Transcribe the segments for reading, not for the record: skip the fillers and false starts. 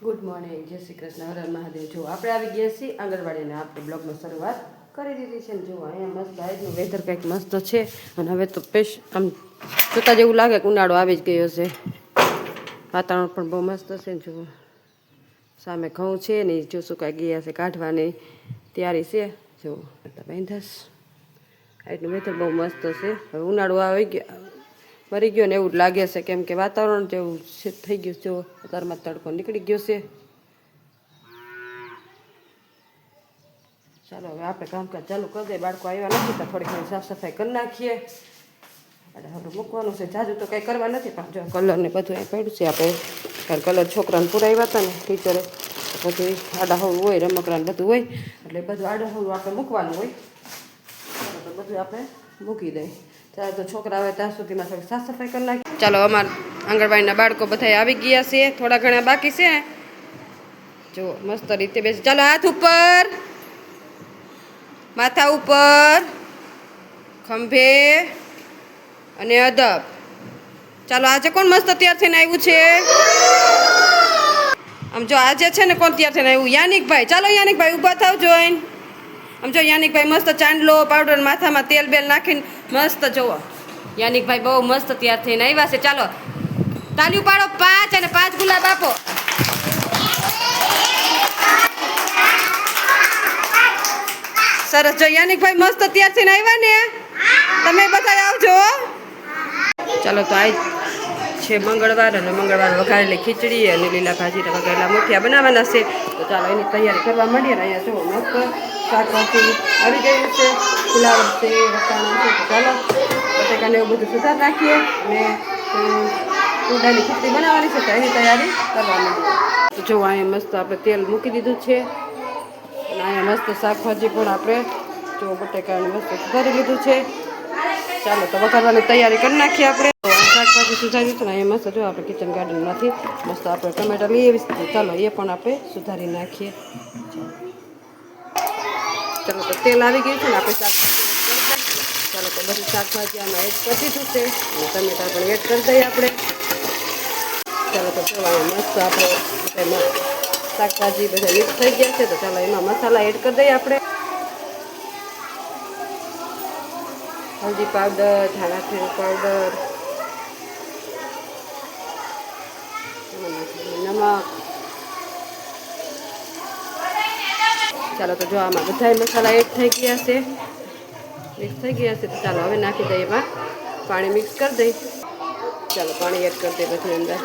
Good morning, જય શ્રી કૃષ્ણ, હર હર મહાદેવ. જો આપણે આવી ગયા છીએ આંગણવાડીને આપણે બ્લોગમાં શરૂઆત કરી દીધી છે ને જો અહીંયા મસ્ત આજનું વેધર કંઈક મસ્ત છે અને હવે તો આમ જોતાં જેવું લાગે કે ઉનાળો આવી જ ગયો છે. વાતાવરણ પણ બહુ મસ્ત છે ને જુઓ સામે ઘઉં છે ને જો સુકાઈ ગયા છે કાઢવાની તૈયારી છે. જો બેંધસ આજનું વેધર બહુ મસ્ત છે. હવે ઉનાળો આવી ગયો મરી ગયો ને એવું જ લાગે છે કેમ કે વાતાવરણ જેવું થઈ ગયું જો અત્યારમાં તડકો નીકળી ગયો છે. ચાલો હવે આપણે કામકાજ ચાલુ કરી દઈએ. બાળકો આવ્યા નથી તો થોડી ઘણી સાફ સફાઈ કરી નાખીએ. એટલે હવે મૂકવાનું છે જાજુ તો કંઈ કરવા નથી પણ જો કલર ને બધું અહીં પડ્યું છે. આપણે કારણ કલર છોકરાને પુરાવ્યા હતા ને ટીચરે બધું આડાહવળું હોય રમકડાને બધું હોય એટલે બધું આડાહવળું આપણે મૂકવાનું હોય તો બધું આપણે મૂકી દઈએ. ત્યારે તો છોકરા આવે ત્યાં સુધીમાં થોડી સાફ સફાઈ કરી નાખી. ચાલો અમારા આંગણવાડીના બાળકો બધા આવી ગયા છે. થોડા ઘણા બાકી છે. જો મસ્ત રીતે બેસી ચાલો હાથ ઉપર માથા ઉપર ખંભે અને અદબ. ચાલો આજે કોણ મસ્ત તૈયાર થઈને આવ્યું છે? આમ જો આજે છે ને કોણ તૈયાર થઈને આવ્યું? યાનિકભાઈ. ચાલો યાનિકભાઈ ઊભા થાવ જોઈને. આમ જો યાનિકભાઈ મસ્ત ચાંદલો પાવડર માથામાં તેલ બેલ નાખીને મસ્ત જોવો યાનિકભાઈ બહુ મસ્ત તૈયાર થઈને આવ્યા છે. ચાલો તાળીઓ પાડો 5 અને 5 ગુલાબ આપો. સરસ. જો યાનિકભાઈ મસ્ત તૈયાર થઈને આવ્યા ને તમે બધા આવજો. ચાલો તો આજ છે મંગળવાર અને મંગળવાર વઘારેલી ખીચડી અને લીલા ભાજીના વઘારેલા મુઠિયા બનાવવાના છે. તો ચાલો એની તૈયારી કરવા માંડીએ. ને અહીંયા જો મસ્ત શાકભાજી આવી ગયું છે. ફુલાવર છે વટાણા છે. તો ચાલો બટેકાને એવું બધું સુધાર નાખીએ અને ઊંડાની ખીચડી બનાવવાની છે તો એની તૈયારી કરવા માંડીએ. તો જો અહીંયા મસ્ત આપણે તેલ મૂકી દીધું છે અને અહીંયા મસ્ત શાકભાજી પણ આપણે જો બટેકાને મસ્ત સુધારી લીધું છે. ચાલો તો વઘારવાની તૈયારી કરી નાખીએ આપણે. શાકભાજી સુધાર્યું છે ને અહીંયા મસ્ત જો આપણે કિચન ગાર્ડનમાંથી મસ્ત આપણે ટમેટા લઈ આવીશું. ચાલો એ પણ આપણે સુધારી નાખીએ. ચાલો તો તેલ આવી ગયું છે ને આપણે શાકભાજી ચાલો તો બધી શાકભાજી આમાં એડ કરી દીધું છે અને ટમેટા પણ એડ કરી દઈએ આપણે. ચાલો તો જોવા મસ્ત આપણે શાકભાજી બધા મિક્સ થઈ ગયા છે. તો ચાલો એમાં મસાલા એડ કરી દઈએ આપણે. હલ્દી પાવડર, ધાણા જીરું પાવડર, નમક. ચાલો તો જો આમાં બધા મસાલા એડ થઈ ગયા છે મિક્સ થઈ ગયા છે. તો ચાલો હવે નાખી દઈએ એમાં પાણી મિક્સ કરી દઈએ. ચાલો પાણી એડ કરી દઈએ બધું અંદર.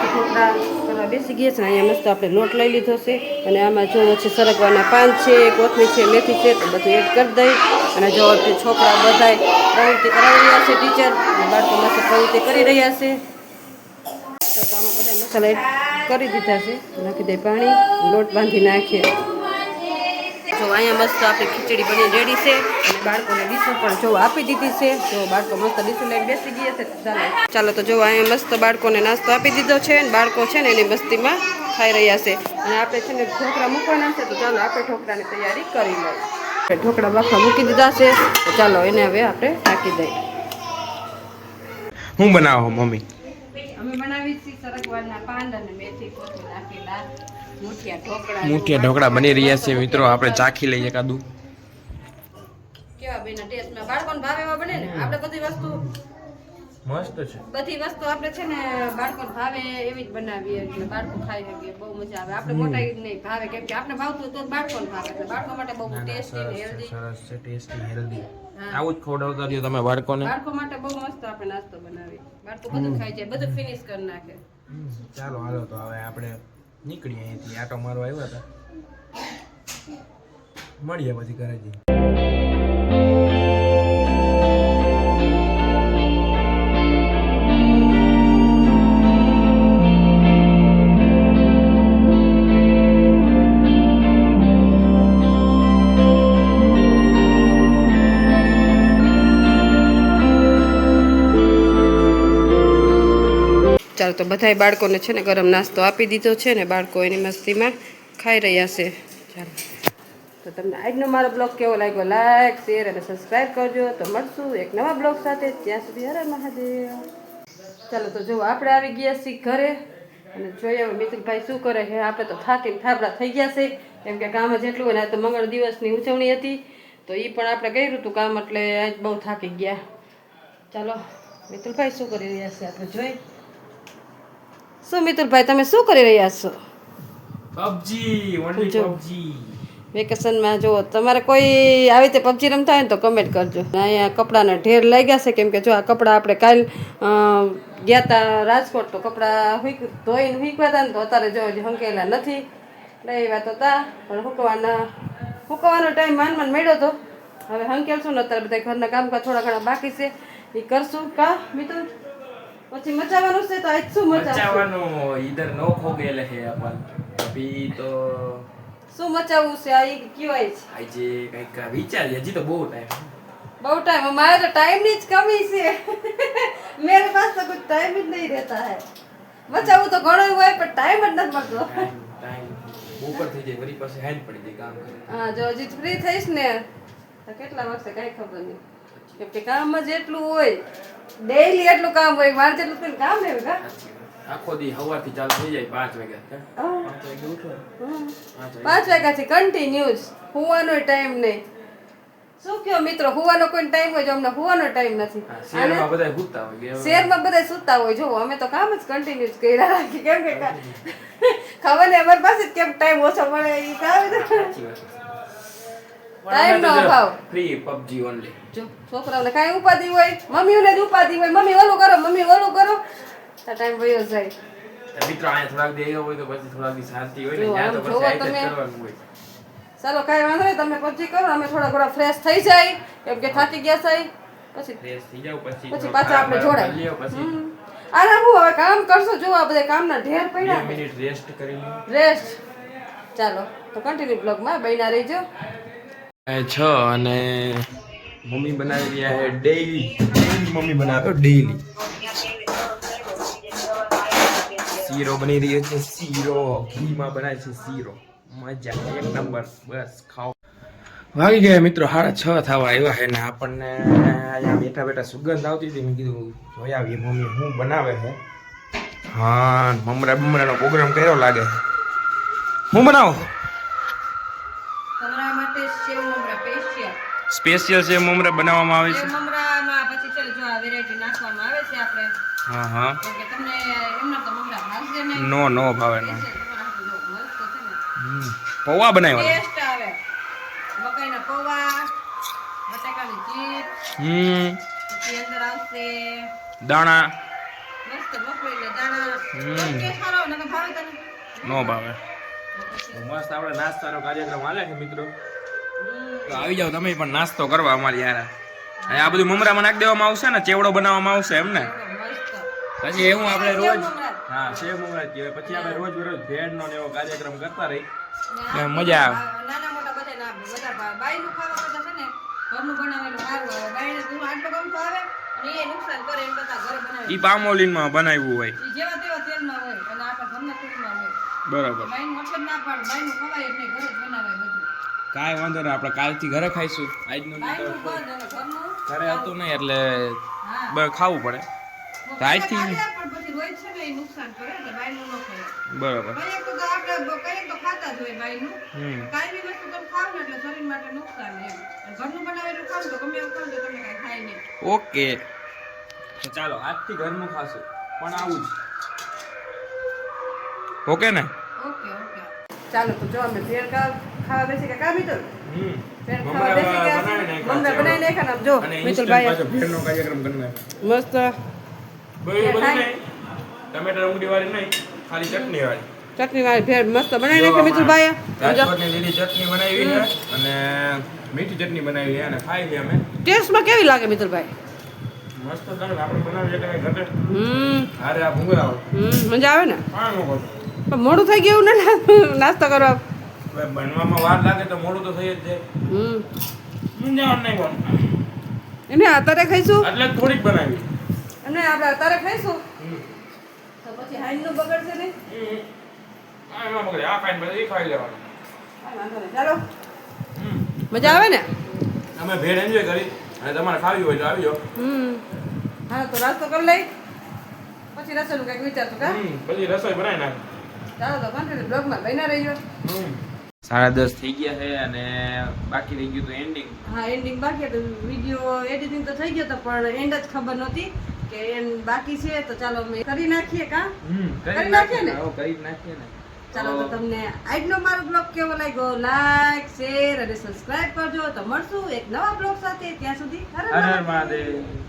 ઢોકળા કરવા બેસી ગયા છે. અહીંયા મસ્ત આપણે લોટ લઈ લીધો છે અને આમાં જો છે સરગવાના પાન છે કોથમીર છે મેથી છે તો બધું એડ કરી દઈ. અને જો છોકરા બધાય પ્રવૃત્તિ કરાવી રહ્યા છે ટીચર અને બાળકો મસ્ત પ્રવૃત્તિ કરી રહ્યા છે. તો આમાં બધા મસાલા એડ કરી દીધા છે. નાખી દઈએ પાણી લોટ બાંધી નાખીએ. જો અહીંયા મસ્ત આપણી ખીચડી બની રેડી છે અને બાળકોને ડીશો પણ જો આપી દીધી છે. જો બાળકો મસ્ત ડીશો લઈને બેસી ગયા છે. ચાલો તો જો અહીંયા મસ્ત બાળકોને નાસ્તો આપી દીધો છે અને બાળકો છે ને એની મસ્તીમાં ખાઈ રહ્યા છે. અને આપણે છે ને ઢોકળા મૂકવાના છે તો ચાલો આપણે ઢોકળાની તૈયારી કરી લઈએ. ઢોકળા બાફા મૂકી દીધા છે તો ચાલો એને હવે આપણે નાખી દઈએ. હું બનાવો મમ્મી? અમે બનાવી છીએ સરગવાના પાન અને મેથી કોથમીર નાખેલા મુઠિયા ઢોકળા બની રહ્યા છે મિત્રો. આપણે ચાખી લઈએ એકાદું. કેવા બેના ટેસ્ટમાં બાળકોને ભાવે એવા બને ને. આપણે બધી વસ્તુ મસ્ત છે. બધી વસ્તુ આપણે છે ને બાળકોને ભાવે એવી જ બનાવીએ એટલે બાળકો ખાઈ શકીએ. બહુ મજા આવે. આપણે મોટા નહીં ભાવે કેમ કે આપણે ભાવતું તો બાળકોને ભાવે એટલે બાળકો માટે બહુ ટેસ્ટી ને હેલ્ધી. સરસ છે, ટેસ્ટી હેલ્ધી. આવું જ ખવડાવતા રહ્યો તમે બાળકોને. બાળકો માટે બહુ મસ્ત આપણે નાસ્તો બનાવી. બાળકો બધું ખાઈ જાય બધું ફિનિશ કરી નાખે. ચાલો હાલો તો હવે આપણે નીકળીએ અહીંથી. આટો મારવા આવ્યા હતા. મળીએ પછી ઘરે જઈએ. ચાલો તો બધાય બાળકોને છે ને ગરમ નાસ્તો આપી દીધો છે ને બાળકો એની મસ્તીમાં ખાઈ રહ્યા છે. ચાલો તો તમને આજનો મારો બ્લોગ કેવો લાગ્યો લાઈક શેર અને સબસ્ક્રાઈબ કરજો. તો મળશું એક નવા બ્લોગ સાથે. ત્યાં સુધી હર હર મહાદેવ. ચાલો તો જો આપણે આવી ગયા છીએ ઘરે અને જોઈએ હવે મિતુલભાઈ શું કરે છે. આપણે તો થાકીને થાબડા થઈ ગયા છે, કેમ કે કામ જ એટલું હોય ને. આ તો મંગળ દિવસની ઉજવણી હતી તો એ પણ આપણે કર્યું હતું કામ, એટલે આજ બહુ થાકી ગયા. ચાલો મિતુલભાઈ શું કરી રહ્યા છે આપણે જોઈ. શું મિતુલભાઈ તમે શું કરી રહ્યા છો? PUBG only PUBG. વેકેશનમાં જો તમારે કોઈ આવી રીતે પબજી રમતા હોય ને તો કમેન્ટ કરજો. અહીંયા કપડાના ઢેર લાગ્યા છે, કેમ કે જો આ કપડાં આપણે કાલ ગયા હતા રાજકોટ તો કપડાં ધોઈને હુકવા હતા ને તો અત્યારે જો હજી હંકેલા નથી. લઈ વાત હતા પણ હુકવાનો ટાઈમ માંડ મળ્યો હતો. હવે હંકેલશું ને અત્યારે બધા ઘરના કામકાજ થોડા ઘણા બાકી છે એ કરશું. કા મિતુલ પછી મચાવવાનું છે તો આજ શું મચાવવાનું ઈધર નો ખોગેલે હે अपन अभी तो શું મચાવવું છે આ કહેવાય છે. આજે કઈક વિચારી, હજી તો બહુ ટાઈમ. બહુ ટાઈમ, हमारे तो टाइम ની જ कमी છે. मेरे पास तो कुछ टाइम ही नहीं रहता है. મચાવું તો ઘણું હોય પણ ટાઈમ જ નથી મળતો. ટાઈમ ઉપર થઈ જાય, વળી પાસે હેન્ડ પડી જાય કામ કરે. હા જો હજી ફ્રી થઈશ ને તો કેટલા વાગશે કઈ ખબર નહીં, કેમ કે કામ જ એટલું હોય, ડેઈલી એટલું કામ હોય. મારે જેટલું કોઈ કામ નહીં હોય. આખો દી સવારથી ચાલુ થઈ જાય 5 વાગ્યા. 5 વાગે ઉઠો. 5 વાગ્યાથી કન્ટિન્યુઅસ, હુવાનો ટાઈમ નહીં. શું કયો મિત્રો, હુવાનો કોઈ ટાઈમ હોય? જો અમને હુવાનો ટાઈમ નથી. શહેરમાં બધા સૂતા હોય. શહેરમાં બધા સૂતા હોય. જો અમે તો કામ જ કન્ટિન્યુઅસ કર્યા રાખી, કેમ કે ખબર ને અમારી પાસે કેમ ટાઈમ ઓછો મળે એ કામ. ટાઈમ નો અભાવ. Free PUBG only. જો છોકરાઓને કાંઈ ઉપાધિ હોય, મમ્મીઓને જ ઉપાધિ હોય, મમ્મી ઓલું કરો, મમ્મી ઓલું કરો, તો ટાઈમ વયો જાય. મિત્રો અહીંયા થોડાક દે હોય તો પછી થોડાક દી શાંતિ હોય ને, જો ત્યાં તો આમ પછી જોવો આઈ તમે. કરવાનું હોય. ચાલો કાંઈ વાંધો નહીં, તમે પબજી કરો, અમે થોડા ઘણા ફ્રેશ થઈ જાય, કેમ કે થાકી ગયા છે. પછી ફ્રેશ થઈ જાવ પછી પછી પાછા આપણે જોડાય. લ્યો પછી આના હું હવે કામ કરશો. જો આ બધા કામના ઢેર 2 પડ્યા. મિનિટ રેસ્ટ કરી લો. રેસ્ટ. ચાલો તો કન્ટિન્યુ બ્લોગમાં બન્યા રહીજો. 6 અને મમ્મી બનાવી રહ્યા છે ડેઈલી. મમ્મી બનાવે ડેઈલી. શીરો બની રહ્યો છે, શીરો ઘીમાં બનાવે છે શીરો. મજા, એક નંબર. બસ ખાઓ. વાગી ગયા મિત્રો 6:30 થવા આવ્યા છે ને આપણને અહીંયા બેઠા બેઠા સુગંધ આવતી હતી. મેં કીધું જોઈ આવીએ મમ્મી શું બનાવે છે. હા, મમરાનો પ્રોગ્રામ કર્યો લાગે છે. હું બનાવો તમારા માટે સેવ મમરા સ્પેશિયલ છે મમરા બનાવવામાં આવે છે. મમરામાં પછી ચાલ જો આ વેરાયટી નાખવામાં આવે છે આપણે. હા હા, કેમ કે તમને એમના તો મમરા ભાવશે નહીં. નો ભાવે નો. તમારા હાથનું જો મસ્ત છે ને. પૌવા બનાવ્યા. ટેસ્ટ આવે. મકાઈના પૌવા, બટાકાની ચીપ્સ, પછી અંદર આવશે દાણા. મસ્ત મગફળીના દાણા. ટેસ્ટ સારો આવે ને ભાવે તને? નો ભાવે. મસ્ત આપણે નાસ્તાનો કાર્યક્રમ હાલે છે મિત્રો. તો આવી જાવ તમે પણ નાસ્તો કરવા અમારી યાર. અને આ બધું મમરામાં નાખી દેવામાં આવશે ને, ચેવડો બનાવવામાં આવશે એમ ને. પછી એવું આપણે રોજ હા સેવ મમરા કહેવાય. પછી આપણે રોજ ભેળનો ને એવો કાર્યક્રમ કરતા રહી, મજા આવે. નાના મોટા બધા ના બધા બાયનું ખાવા કરતા છે ને ઘરનું બનાવેલું સારું આવે. બાયને તું આટલો કમ ભાવે અને એ નુકસાન કરે એમ કરતા ઘરે બનાવે. ઈ પામોલીનમાં બનાવ્યું હોય. ઈ જેવા તેવા તેલમાં હોય અને આપણા ઘરના તેલમાં હોય. બરાબર. બાયનું મતલબ ના પાડ, બાયનું ખવાય એટલે ઘરે જ બનાવાય બધું. કાંઈ વાંધો નહીં, આપણે કાલથી ઘરે ખાઈશું. આજનું બાયનું બંધ અને ઘરનું ઘરે હતું નહીં એટલે હા ખાવું પડે. તો આજથી પણ પછી રોજ છે ને એ નુકસાન કરે એટલે બાયનું ન ખવાય. બરાબર. કઈક તો આપણે કઈક તો ખાતા જ હોય બાયનું. કાંઈ બી વસ્તુ તમે ખાવ ને એટલે શરીર માટે નુકસાન એમ. અને ઘરનું બનાવેલું ખાવ તો ગમે એવું ખાવ તો તમને કાંઈ થાય નહીં. ઓકે, તો ચાલો આજથી ઘરનું ખાશું પણ આવું જ. ઓકે ને? ઓકે ઓકે ચાલો તો જો અમે ભેળ ખાવા બેસી ગયા. કા મિતુલ? ભેળ ખાવા બેસી ગયા. મમરા બનાવી નાખ્યા ને જો મિતુલભાઈ ભેળનો કાર્યક્રમ કરવાનો. મસ્ત ટમેટા ઉંગળી વાળી નહીં, ખાલી ચટણી વાળી. ચટણી વાળી ભેળ મસ્ત બનાવી નાખી મિતુલભાઈ. રાજકોટની લીલી ચટણી બનાવી છે અને મીઠી ચટણી બનાવી છે અને ખાઈ છે અમે. ટેસ્ટમાં કેવી લાગે મિતુલભાઈ? મસ્ત લાગે. આપણે બનાવીએ એટલે ઘરે અરે આ ભૂંગળા મજા આવે ને? હા નો પણ મોડું થઈ ગયું ને નાસ્તો કરવા. બનવામાં વાર લાગે તો મોડું તો થઈ જ જાય. મુંજાવણ નહીં પણ એને અત્યારે ખાઈશું એટલે થોડીક બનાવી. અને આપણે અત્યારે ખાઈશું તો પછી હાઈનું બગડશે નહીં. આ એમાં બગડે. આ ખાઈને પછી ખાઈ લેવાનું. વાંધો નહીં. ચાલો મજા આવે ને? અમે ભેળ એન્જોય કરી અને તમારે ખાવી હોય તો આવી જાઓ. હા તો નાસ્તો કરી લઈ પછી રસોઈનું કંઈક વિચારશું કા પછી રસોઈ બનાવી નાખ. ચાલો તો કન્ટિન્યુ બ્લોગમાં બન્યા રહીજો 10:30 થઈ ગયા છે અને બાકી રહી ગયું તો એન્ડિંગ. હા એન્ડિંગ બાકી હતું વિડીયો એડિટિંગ તો થઈ ગયો તો પણ એન્ડ જ ખબર નહોતી કે એન્ડ બાકી છે તો ચાલો અમે કરી નાખીએ કા કરી નાખીએ ને કરી નાખીએ ને. ચાલો તો તમને આજનો મારો બ્લોગ કેવો લાગ્યો લાઈક શેર અને સબસ્ક્રાઇબ કરજો તો મળશું એક નવા બ્લોગ સાથે ત્યાં સુધી હર હર હર હર મહાદેવ. મહાદેવ.